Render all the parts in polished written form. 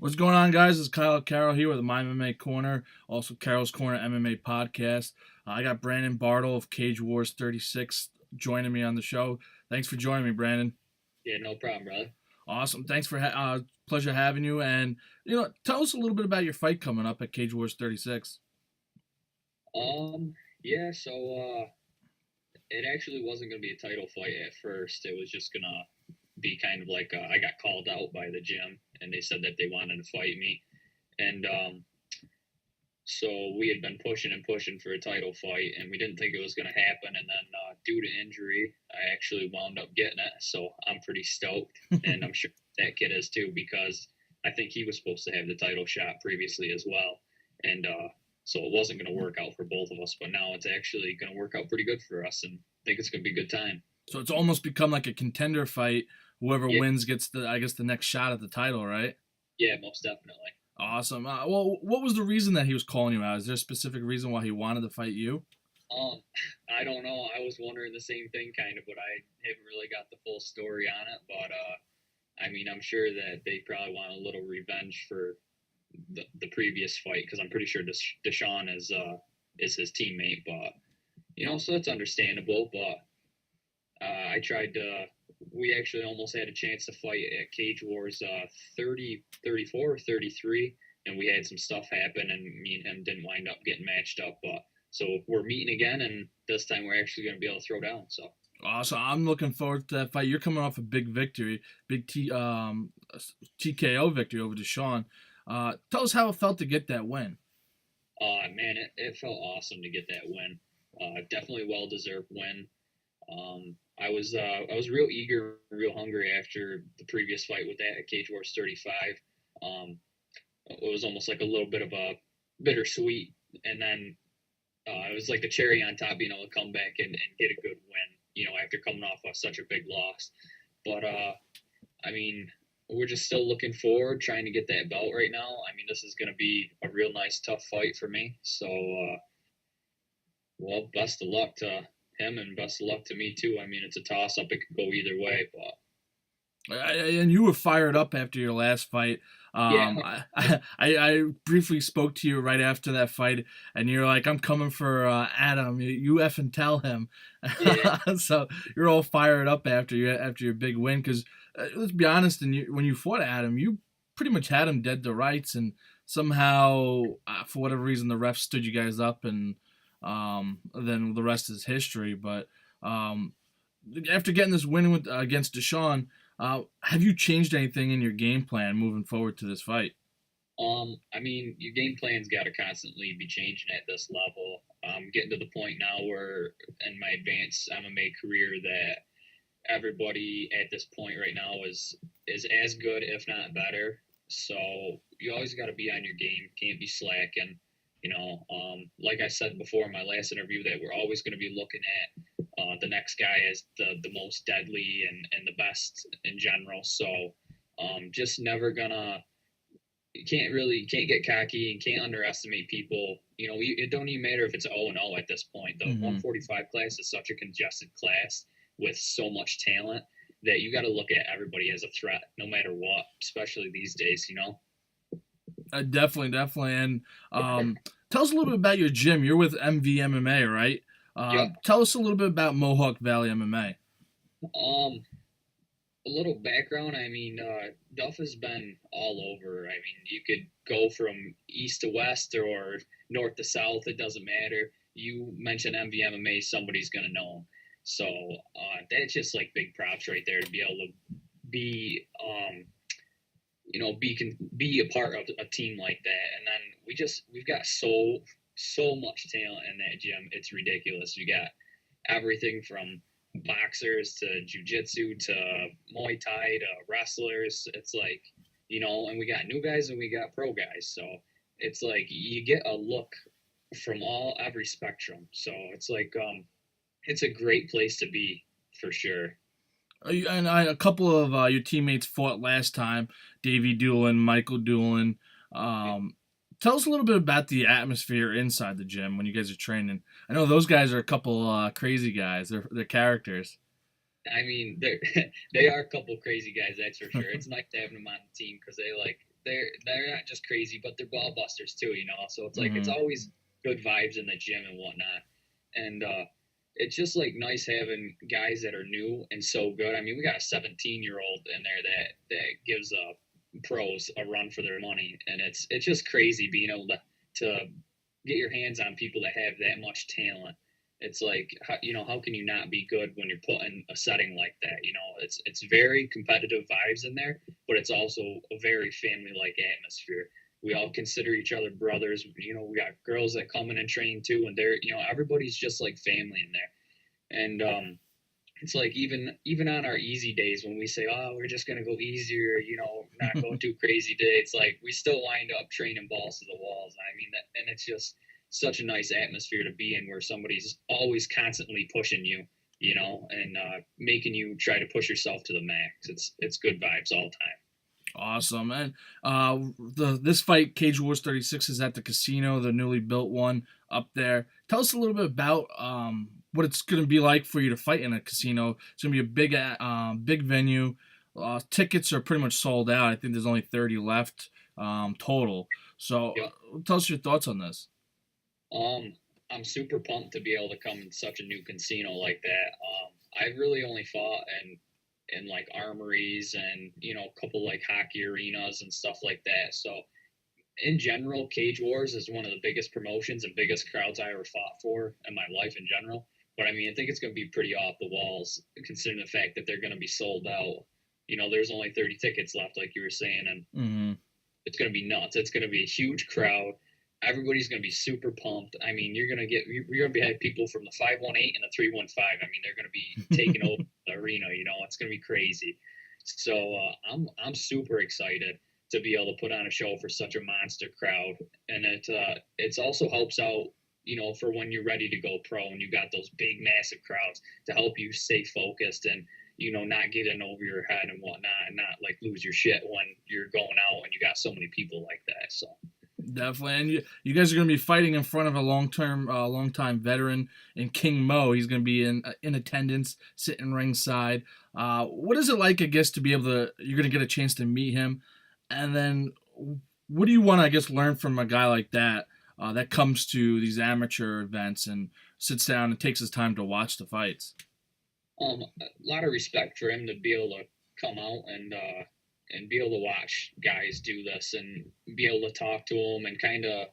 What's going on, guys? It's Carroll here with my MMA Corner, also Carroll's Corner MMA podcast. I got Brandon Bartle of Cage Wars 36 joining me on the show. Thanks for joining me, Brandon. Yeah, no problem, brother. Awesome. Thanks for pleasure having you. And tell us a little bit about your fight coming up at Cage Wars 36. Yeah, it actually wasn't gonna be a title fight at first. It was just gonna be kind of like I got called out by the gym, and they said that they wanted to fight me, and so we had been pushing and pushing for a title fight, and we didn't think it was gonna happen. And then due to injury, I actually wound up getting it. So I'm pretty stoked, and I'm sure that kid is too because I think he was supposed to have the title shot previously as well, and so it wasn't going to work out for both of us, but now it's actually going to work out pretty good for us, and I think it's going to be a good time. So it's almost become like a contender fight. Whoever Yeah, wins gets the next shot at the title, right? yeah, most definitely. Awesome. Well, what was the reason that he was calling you out? Is there a specific reason why he wanted to fight you? Um, I don't know. I was wondering the same thing, kind of, but I haven't really got the full story on it. But I mean, I'm sure that they probably want a little revenge for the previous fight because I'm pretty sure Deshaun is his teammate. But so it's understandable. But I tried to. We actually almost had a chance to fight at Cage Wars 30, 34, or 33, and we had some stuff happen, and me and him didn't wind up getting matched up. But so we're meeting again, and this time we're actually going to be able to throw down. So Awesome. I'm looking forward to that fight. You're coming off a big victory, TKO victory over Deshaun. Tell us how it felt to get that win. man, it felt awesome to get that win. Definitely well deserved win. I was real eager, real hungry after the previous fight with that at Cage Wars 35. Um, it was almost like a little bit of a bittersweet, and then it was like the cherry on top, to come back and get a good win, after coming off of such a big loss. But I mean, we're just still looking forward, trying to get that belt right now. I mean, this is going to be a real nice, tough fight for me. So, well, best of luck to him and best of luck to me too. I mean, it's a toss up; it could go either way. But And you were fired up after your last fight. yeah, I briefly spoke to you right after that fight, and you're like, "I'm coming for Adam. You effing tell him." yeah, So you're all fired up after your big win. Because let's be honest, when you fought Adam, you pretty much had him dead to rights, and somehow for whatever reason the ref stood you guys up, and then the rest is history. But after getting this win against Deshaun. Have you changed anything in your game plan moving forward to this fight? I mean, your game plan's got to constantly be changing at this level. Getting to the point now where in my advanced MMA career that everybody at this point right now is as good, if not better. So you always got to be on your game. Can't be slacking. Like I said before in my last interview, that we're always going to be looking at the next guy as the most deadly and the best in general. So just never gonna you can't get cocky and can't underestimate people. It don't even matter if it's 0-0 at this point. The Mm-hmm. 145 class is such a congested class with so much talent that you got to look at everybody as a threat, no matter what. Especially these days. Definitely. And tell us a little bit about your gym. You're with MVMMA, right? Yep. Tell us a little bit about Mohawk Valley MMA. Um, a little background. I mean, Duff has been all over. I mean, you could go from east to west or north to south. It doesn't matter. You mention MVMMA, somebody's gonna know him. So that's just like big props right there to be able to be be a part of a team like that. And then we've got so much talent in that gym. It's ridiculous. We got everything from boxers to jujitsu to Muay Thai to wrestlers. It's like, and we got new guys and we got pro guys. So it's like you get a look from every spectrum. So it's like it's a great place to be for sure. And a couple of your teammates fought last time. Davey Doolin, Michael Doolin. Tell us a little bit about the atmosphere inside the gym when you guys are training. I know those guys are a couple crazy guys. They're characters. I mean, they are a couple crazy guys, that's for sure. It's nice to have them on the team because they're not just crazy, but they're ball busters too, you know. So it's like it's Hmm. always good vibes in the gym and whatnot, and it's just like nice having guys that are new and so good. I mean, we got a 17-year-old in there that gives pros a run for their money, and it's just crazy being able to get your hands on people that have that much talent. It's like you know, how can you not be good when you're put in a setting like that? You know, it's very competitive vibes in there, but it's also a very family like atmosphere. We all consider each other brothers. You know, we got girls that come in and train too, and they're, you know, everybody's just like family in there. And it's like even on our easy days when we say, oh, we're just gonna go easier, you know, not go too crazy today. It's like we still wind up training balls to the walls. I mean, that, and it's just such a nice atmosphere to be in, where somebody's always constantly pushing you, you know, and making you try to push yourself to the max. It's good vibes all the time. Awesome. And the this fight, Cage Wars 36, is at the casino, the newly built one up there. Tell us a little bit about what it's going to be like for you to fight in a casino. It's going to be a big venue. Tickets are pretty much sold out. I think there's only 30 left total. So Yep. tell us your thoughts on this. Um, I'm super pumped to be able to come in such a new casino like that. I really only fought in like armories and, you know, a couple like hockey arenas and stuff like that. So in general, Cage Wars is one of the biggest promotions and biggest crowds I ever fought for in my life in general. But I mean, I think it's going to be pretty off the walls considering the fact that they're going to be sold out. You know, there's only 30 tickets left, like you were saying, and Mm-hmm. it's going to be nuts. It's going to be a huge crowd. Everybody's going to be super pumped. I mean, you're going to have people from the 518 and the 315. I mean, they're going to be taking over the arena. You know, it's going to be crazy. So I'm super excited to be able to put on a show for such a monster crowd, and it's also helps out. You know, for when you're ready to go pro and you got those big, massive crowds to help you stay focused and, you know, not get in over your head and whatnot, and not like lose your shit when you're going out and you got so many people like that. So Definitely, and you guys are going to be fighting in front of a long time veteran in King Mo. He's going to be in attendance, sitting ringside. What is it like, I guess, to be able to? You're going to get a chance to meet him, and then what do you want to, I guess, learn from a guy like that that comes to these amateur events and sits down and takes his time to watch the fights? a lot of respect for him to be able to come out and be able to watch guys do this and be able to talk to them and kind of.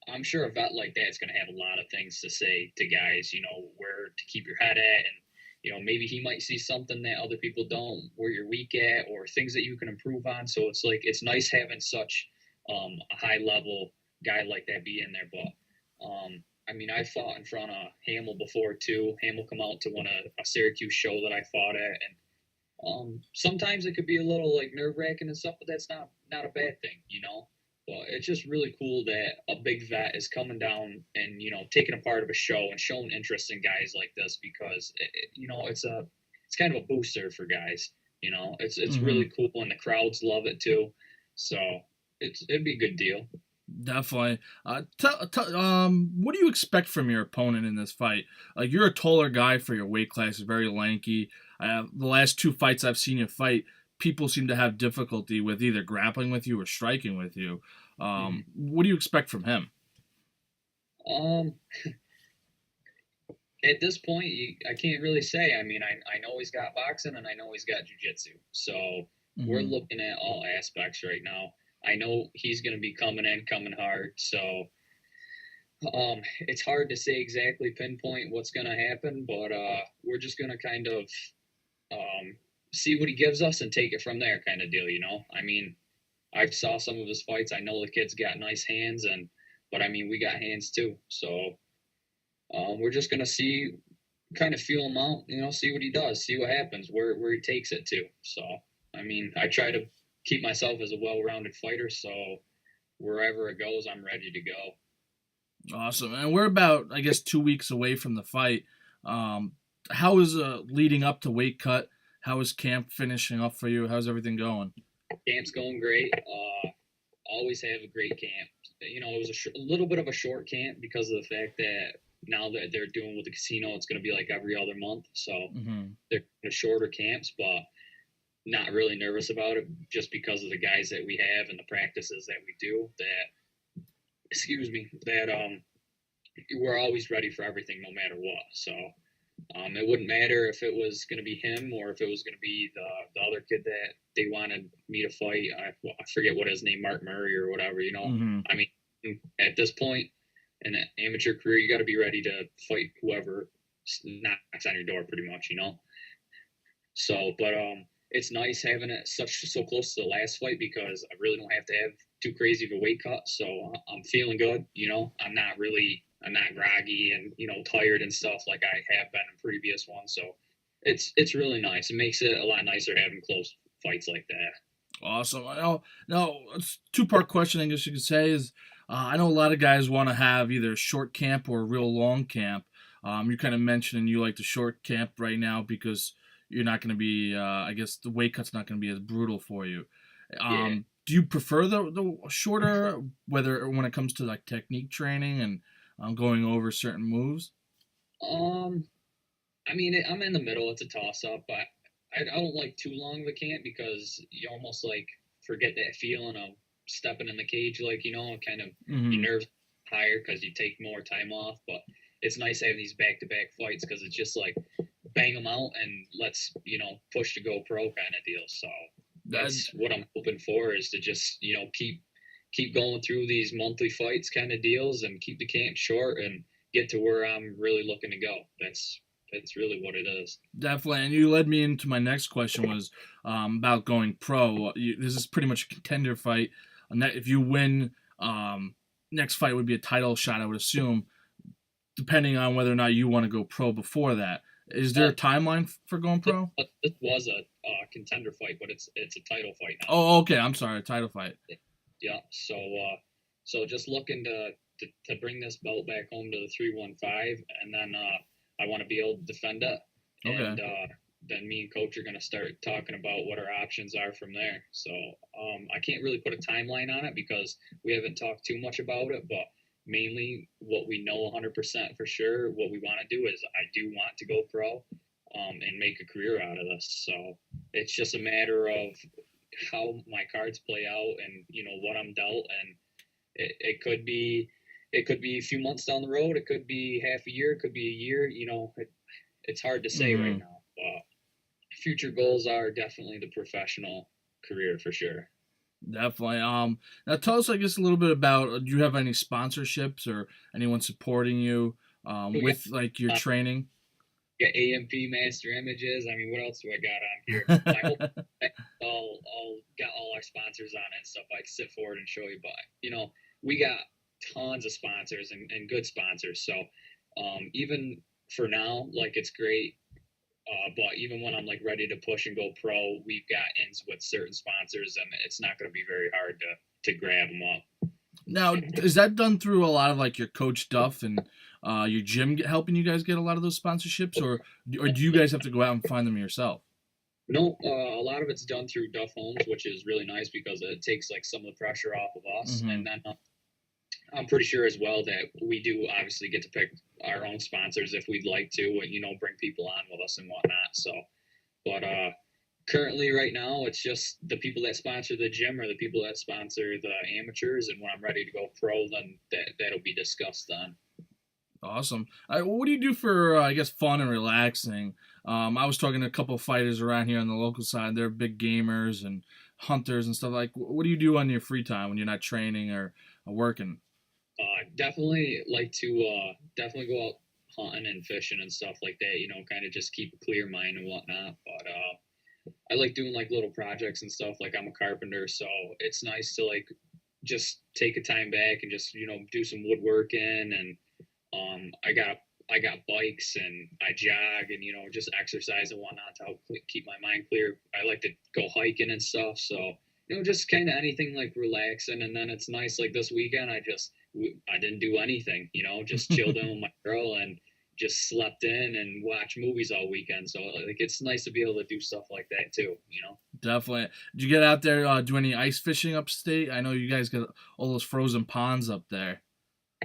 I'm sure a vet like that's going to have a lot of things to say to guys, you know, where to keep your head at, and you know, maybe he might see something that other people don't, where you're weak at, or things that you can improve on. So it's like it's nice having such a high level guy like that be in there. But I mean, I fought in front of Hamill before too. Hamill come out to one a Syracuse show that I fought at, and sometimes it could be a little like nerve wracking and stuff, but that's not a bad thing, you know. But it's just really cool that a big vet is coming down and, you know, taking a part of a show and showing interest in guys like this, because you know, it's kind of a booster for guys. You know, it's Mm-hmm. really cool and the crowds love it too. So it'd be a good deal. Definitely. What do you expect from your opponent in this fight? Like, you're a taller guy for your weight class, very lanky. The last two fights I've seen you fight, people seem to have difficulty with either grappling with you or striking with you. Mhm. What do you expect from him? Um, at this point, I can't really say. I mean, I know he's got boxing and I know he's got jujitsu. So we're Hmm. looking at all aspects right now. I know he's going to be coming in, coming hard. So it's hard to say exactly pinpoint what's going to happen, but we're just going to kind of um, see what he gives us and take it from there, kind of deal. You know, I mean, I saw some of his fights. I know the kid's got nice hands, and but I mean, we got hands too. So we're just gonna see, kind of feel him out, you know, see what he does, see what happens, where he takes it to. So, I mean, I try to keep myself as a well-rounded fighter, so wherever it goes, I'm ready to go. Awesome. And we're about, I guess, 2 weeks away from the fight. Um, how is leading up to weight cut? How is camp finishing up for you? How's everything going? Camp's going great. Always have a great camp. You know, it was a little bit of a short camp because of the fact that now that they're doing with the casino, it's going to be like every other month. So Hmm. they're shorter camps, but not really nervous about it just because of the guys that we have and the practices that we do. That excuse me, that we're always ready for everything no matter what. So it wouldn't matter if it was going to be him or if it was going to be the other kid that they wanted me to fight. I forget what his name, Mark Murray or whatever. Mm-hmm. I mean, at this point in an amateur career, you got to be ready to fight whoever knocks on your door, pretty much. So, but it's nice having it so close to the last fight because I really don't have to have too crazy of a weight cut. So I'm feeling good. I'm not groggy and tired and stuff like I have been in previous ones. So it's really nice. It makes it a lot nicer having close fights like that. Awesome. I know. Now, it's two-part question, I guess you could say, is I know a lot of guys want to have either a short camp or a real long camp. You kind of mentioned you like the short camp right now because you're not going to be, I guess the weight cut's not going to be as brutal for you. Yeah. Do you prefer the shorter, whether when it comes to like technique training and going over certain moves? Um, I mean, I'm in the middle. It's a toss up, but I don't like too long of a camp because you almost like forget that feeling of stepping in the cage, like kind of your Mm-hmm. nerves higher because you take more time off. But it's nice having these back to back fights because it's just like bang them out and let's push to go pro kind of deal. So That, that's what I'm hoping for is to just keep going through these monthly fights kind of deals and keep the camp short and get to where I'm really looking to go. That's really what it is. Definitely, and you led me into my next question was about going pro. This is pretty much a contender fight. If you win, next fight would be a title shot, I would assume, depending on whether or not you want to go pro before that. Is there a timeline for going pro? This was a contender fight, but it's a title fight now. Oh, okay. I'm sorry, a title fight. Yeah. So just looking to bring this belt back home to the 315, and then I want to be able to defend it, and Okay. then me and coach are going to start talking about what our options are from there. So I can't really put a timeline on it because we haven't talked too much about it, but mainly what we know 100% for sure, what we want to do is I do want to go pro and make a career out of this. So it's just a matter of how my cards play out and what I'm dealt, and it could be a few months down the road, it could be half a year, it could be a year. It's hard to say right Mm-hmm. now, but future goals are definitely the professional career for sure. Definitely. Now tell us, I guess, a little bit about. Do you have any sponsorships or anyone supporting you We got, with like your uh, training? got AMP Master Images. I mean, what else do I got on here? I hope I'll got all our sponsors on it and stuff. I can sit forward and show you, but we got tons of sponsors and good sponsors. So even for now, like it's great. But even when I'm like ready to push and go pro, we've got ins with certain sponsors, and it's not going to be very hard to grab them up. Now, is that done through a lot of like your coach Duff and your gym helping you guys get a lot of those sponsorships, or do you guys have to go out and find them yourself? No, a lot of it's done through Duff Homes, which is really nice because it takes like some of the pressure off of us. Mm-hmm. And then I'm pretty sure as well that we do obviously get to pick our own sponsors if we'd like to, and bring people on with us and whatnot. So, but currently right now it's just the people that sponsor the gym or the people that sponsor the amateurs, and when I'm ready to go pro, then that'll be discussed then. Awesome. What do you do for, I guess, fun and relaxing? I was talking to a couple of fighters around here on the local side. They're big gamers and hunters and stuff. Like, what do you do on your free time when you're not training or working? Definitely like to definitely go out hunting and fishing and stuff like that. Kind of just keep a clear mind and whatnot. But I like doing like little projects and stuff. Like I'm a carpenter, so it's nice to like just take a time back and just do some woodworking. And I got bikes and I jog and just exercise and whatnot to help keep my mind clear. I like to go hiking and stuff. So just kind of anything like relaxing. And then it's nice like this weekend I didn't do anything. Just chilled in with my girl and just slept in and watched movies all weekend. So like it's nice to be able to do stuff like that too. Definitely. Did you get out there, do any ice fishing upstate? I know you guys got all those frozen ponds up there.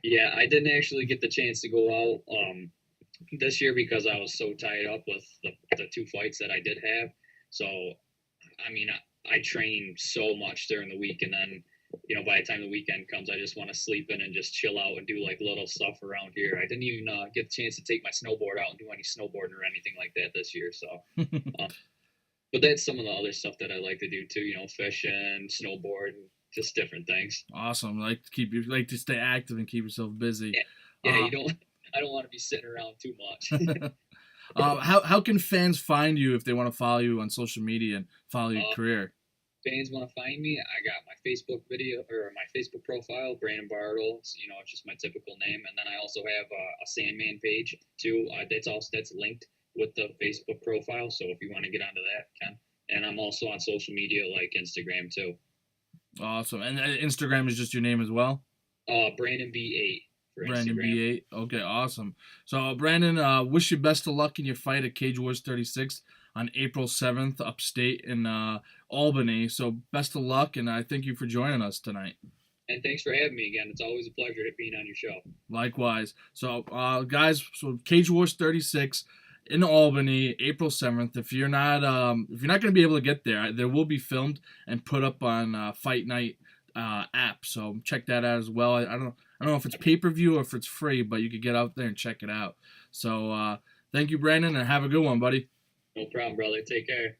Yeah, I didn't actually get the chance to go out this year because I was so tied up with the two fights that I did have. So I mean, I train so much during the week, and then by the time the weekend comes, I just want to sleep in and just chill out and do like little stuff around here. I didn't even get the chance to take my snowboard out and do any snowboarding or anything like that this year. So, um, but that's some of the other stuff that I like to do too. Fishing, snowboard, and just different things. Awesome. Like to stay active and keep yourself busy. Yeah, yeah. Uh, I don't want to be sitting around too much. how can fans find you if they want to follow you on social media and follow your uh, career? Fans want to find me, I got my Facebook video or my Facebook profile, Brandon Bartle. It's just my typical name, and then I also have a Sandman page too. That's linked with the Facebook profile. So if you want to get onto that, you can. And I'm also on social media like Instagram too. Awesome. And Instagram is just your name as well? Brandon B8 for Brandon Instagram. B8. Okay, awesome. So, Brandon, wish you best of luck in your fight at Cage Wars 36 on April 7th, upstate in Albany. So, best of luck, and I thank you for joining us tonight. And thanks for having me again. It's always a pleasure being on your show. Likewise. So, guys, Cage Wars 36 in Albany, April 7th. If you're not going to be able to get there will be filmed and put up on Fight Night app. So check that out as well. I don't know if it's pay-per-view or if it's free, but you could get out there and check it out. So thank you, Brandon, and have a good one, buddy. No problem, brother. Take care.